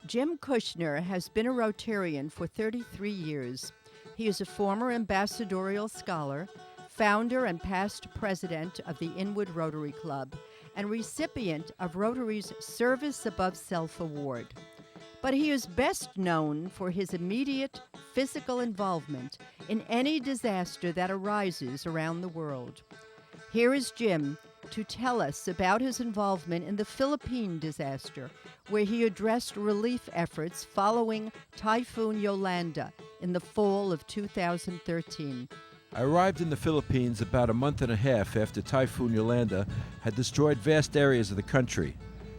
Jim Kushner has been a Rotarian for 33 years. He is a former ambassadorial scholar, founder and past president of the Inwood Rotary Club, and recipient of Rotary's Service Above Self Award. But he is best known for his immediate physical involvement in any disaster that arises around the world. Here is Jim to tell us about his involvement in the Philippine disaster, where he addressed relief efforts following Typhoon Yolanda in the fall of 2013. I arrived in the Philippines about a month and a half after Typhoon Yolanda had destroyed vast areas of the country,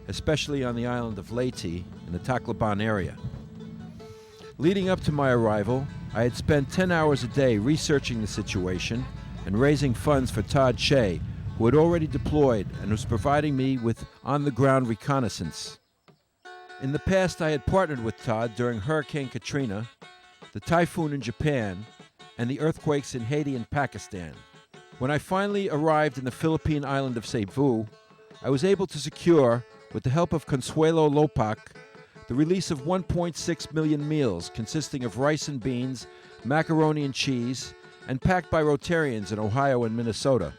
especially on the island of Leyte in the Tacloban area. Leading up to my arrival, I had spent 10 hours a day researching the situation and raising funds for Todd Shea, who had already deployed and was providing me with on-the-ground reconnaissance. In the past, I had partnered with Todd during Hurricane Katrina, the typhoon in Japan, and the earthquakes in Haiti and Pakistan. When I finally arrived in the Philippine island of Cebu, I was able to secure, with the help of Consuelo Lopac, the release of 1.6 million meals consisting of rice and beans, macaroni and cheese, and packed by Rotarians in Ohio and Minnesota.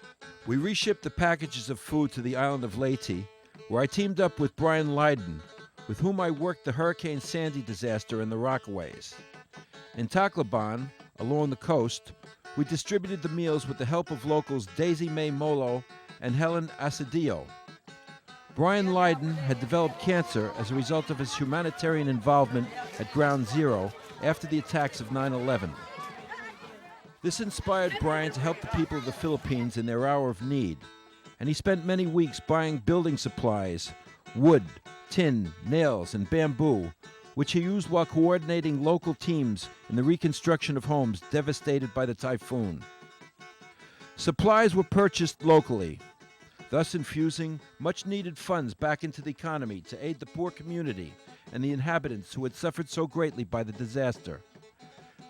We reshipped the packages of food to the island of Leyte, where I teamed up with Brian Lydon, with whom I worked the Hurricane Sandy disaster in the Rockaways. In Tacloban, along the coast, we distributed the meals with the help of locals Daisy May Molo and Helen Asadillo. Brian Lydon had developed cancer as a result of his humanitarian involvement at Ground Zero after the attacks of 9/11. This inspired Brian to help the people of the Philippines in their hour of need, and he spent many weeks buying building supplies, wood, tin, nails, and bamboo, which he used while coordinating local teams in the reconstruction of homes devastated by the typhoon. Supplies were purchased locally, thus infusing much-needed funds back into the economy to aid the poor community and the inhabitants who had suffered so greatly by the disaster.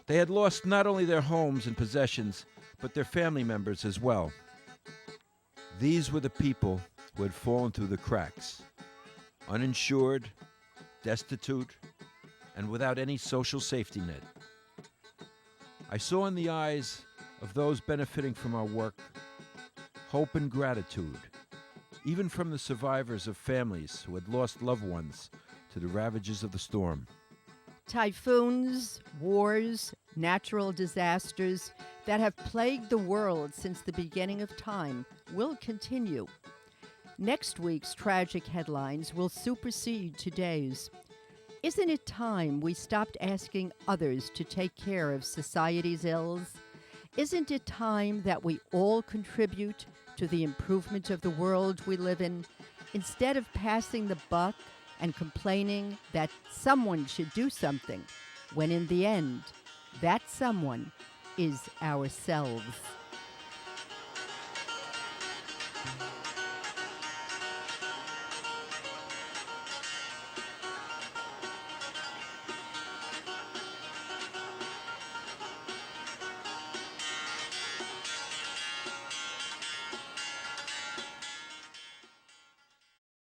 They had lost not only their homes and possessions, but their family members as well. These were the people who had fallen through the cracks, uninsured, destitute, and without any social safety net. I saw in the eyes of those benefiting from our work hope and gratitude, even from the survivors of families who had lost loved ones to the ravages of the storm. Typhoons, wars, natural disasters that have plagued the world since the beginning of time will continue. Next week's tragic headlines will supersede today's. Isn't it time we stopped asking others to take care of society's ills? Isn't it time that we all contribute to the improvement of the world we live in, instead of passing the buck and complaining that someone should do something, when in the end, that someone is ourselves?